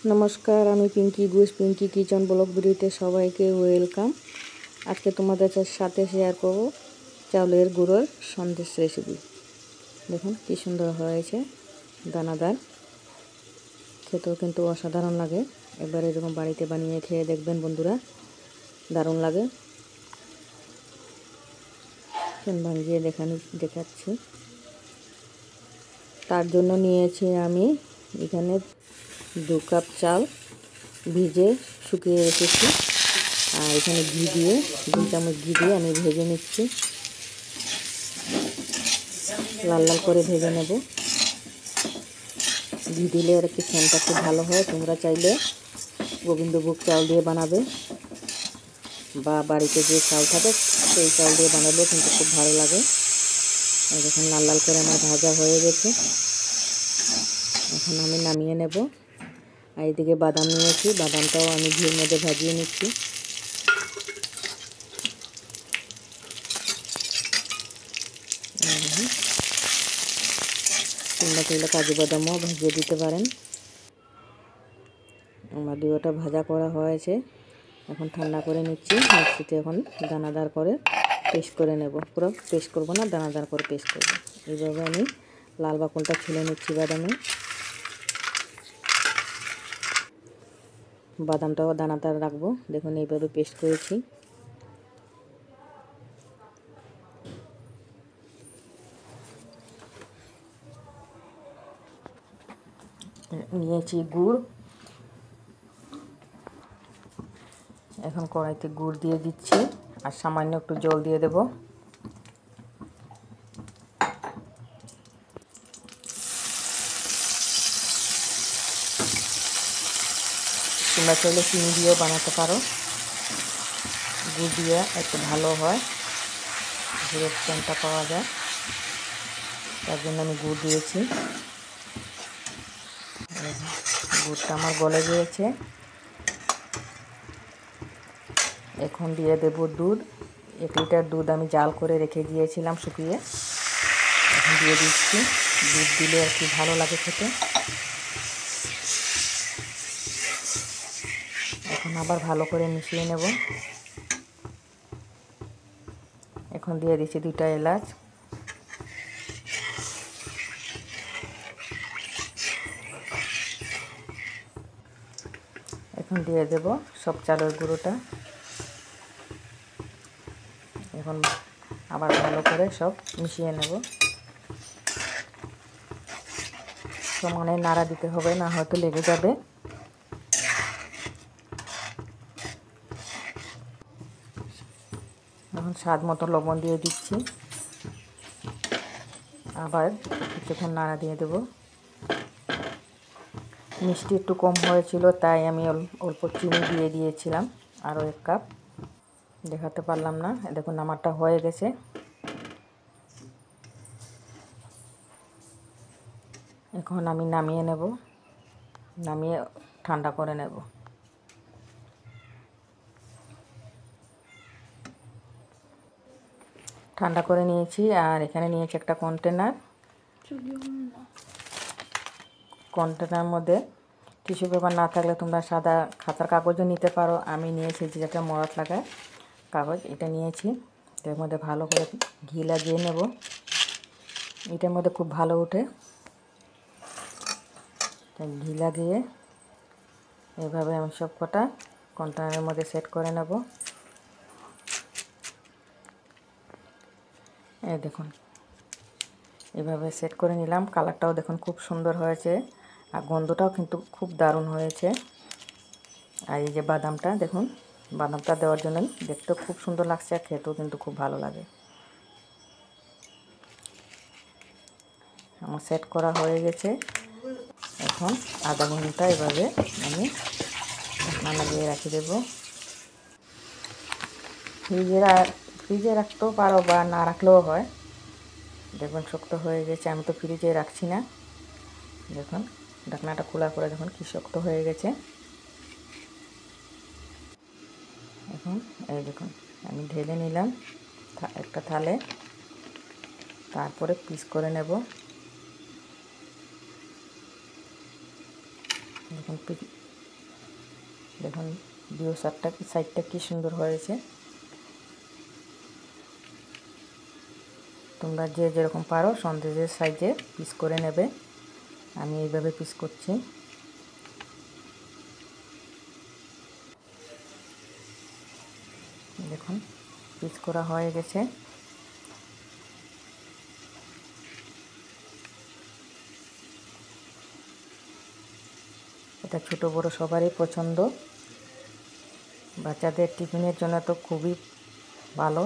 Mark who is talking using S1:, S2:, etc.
S1: নমস্কার, আমি Pinki Ghosh, Pinki kitchen blog ভিডিওতে সবাইকে ওয়েলকাম। আজকে তোমাদের সাথে শেয়ার করব চাউলের গুঁড়োর সন্দেশ রেসিপি। দেখুন কি সুন্দর হয়েছে, দানাদার, খেতেও কিন্তু অসাধারণ লাগে। একবার এরকম বাড়িতে বানিয়ে খেয়ে দেখবেন বন্ধুরা, দারুণ লাগে। ভাঙিয়ে দেখাচ্ছি। তার জন্য নিয়েছি আমি এখানে 2 কাপ চাল ভিজে শুকিয়ে রেখেছি, আর এখানে ঘি দিয়ে 2 চামচ ঘি দিয়ে আমি ভেজে নিচ্ছি। লাল লাল করে ভেজে নেব। ঘি দিলে আর কি সেন্টটা খুব ভালো হয়। তোমরা চাইলে গোবিন্দভোগ চাল দিয়ে বানাবে, বা বাড়িতে যে চাল থাকে সেই চাল দিয়ে বানালেও কিন্তু খুব ভালো লাগে। আর দেখুন লাল লাল করে আমার ভাজা হয়ে গেছে। এখন আমি নামিয়ে নেব। আর এদিকে বাদাম নিয়েছি, বাদামটাও আমি ঘির মধ্যে ভাজিয়ে নিচ্ছি। তোমরা চাইলে কাজু বাদামও ভাজিয়ে দিতে পারেন। আমার দুটোটা ভাজা করা হয়েছে, এখন ঠান্ডা করে নিচ্ছি। মিক্সিতে এখন দানাদার করে পেস্ট করে নেব। পুরো পেস্ট করব না, দানাদার করে পেস্ট করব। এইভাবে আমি লাল বাকলটা ছুলে নিচ্ছি বাদামে। বাদামটাও দানাদার রাখবো। দেখুন এইভাবে পেস্ট করেছি। নিয়েছি গুড়। এখন কড়াইতে গুড় দিয়ে দিচ্ছি, আর সামান্য একটু জল দিয়ে দেব। তোমরা চাইলে চিনি দিয়েও বানাতে পারো। গুড় দিয়ে একটু ভালো হয়, গুড়ের সেন্টটা পাওয়া যায়, তার জন্য আমি গুড় দিয়েছি। গুড়টা আমার গলে গিয়েছে। এখন দিয়ে দেব দুধ। 1 লিটার দুধ আমি জাল করে রেখে দিয়েছিলাম শুকিয়ে, এখন দিয়ে দিচ্ছি। দুধ দিলে আর কি ভালো লাগে খেতে। এখন আবার ভালো করে মিশিয়ে নেব। এখন দিয়ে দিচ্ছি 2টা এলাচ। এখন দিয়ে দেব সব চালের গুঁড়োটা। এখন আবার ভালো করে সব মিশিয়ে নেব। সমানে নাড়া দিতে হবে, না হয়তো লেগে যাবে। এখন স্বাদ মতো লবণ দিয়ে দিচ্ছি। আবার কিছুক্ষণ নাড়া দিয়ে দেব। মিষ্টি একটু কম হয়েছিল, তাই আমি অল্প চিনি দিয়ে দিয়েছিলাম, আরও 1 কাপ। দেখাতে পারলাম না। দেখুন আমারটা হয়ে গেছে। এখন আমি নামিয়ে নেব, নামিয়ে ঠান্ডা করে নেব। ঠান্ডা করে নিয়েছি, আর এখানে নিয়েছি একটা কন্টেনার মধ্যে টিস্যু পেপার না থাকলে তোমরা সাদা খাতার কাগজও নিতে পারো। আমি নিয়েছি যেটা মরাট লাগায় কাগজ, এটা নিয়েছি। এর মধ্যে ভালো করে ঘি লাগিয়ে নেব। এটার মধ্যে খুব ভালো ওঠে। ঘি লাগিয়ে এইভাবে আমি সব কটা কন্টেনারের মধ্যে সেট করে নেব। এই দেখুন এভাবে সেট করে নিলাম। কালারটাও দেখুন খুব সুন্দর হয়েছে, আর গন্ধটাও কিন্তু খুব দারুণ হয়েছে। আর এই যে বাদামটা দেখুন, বাদামটা দেওয়ার জন্য দেখতেও খুব সুন্দর লাগছে, আর খেতেও কিন্তু খুব ভালো লাগে। আমার সেট করা হয়ে গেছে। এখন আধা ঘন্টা এভাবে আমি ঢাকনা লাগিয়ে রেখে দেব। ফ্রিজে রাখতেও পারো, বা না রাখলেও হয়। দেখুন শক্ত হয়ে গেছে। আমি তো ফ্রিজে রাখছি না। দেখুন ঢাকনাটা খোলা করে দেখুন কি শক্ত হয়ে গেছে। এখন এই দেখুন আমি ঢেলে নিলাম একটা থালে, তারপরে পিস করে নেব। দেখুন দেখুন ভিউ সাইডটা কি সুন্দর হয়েছে। তোমরা যে যেরকম পারো সন্দেশের সাইজে পিস করে নেবে। আমি এইভাবে পিস করছি। দেখুন পিস করা হয়ে গেছে। এটা ছোট বড় সবারই পছন্দ। বাচ্চাদের টিফিনের জন্য তো খুবই ভালো।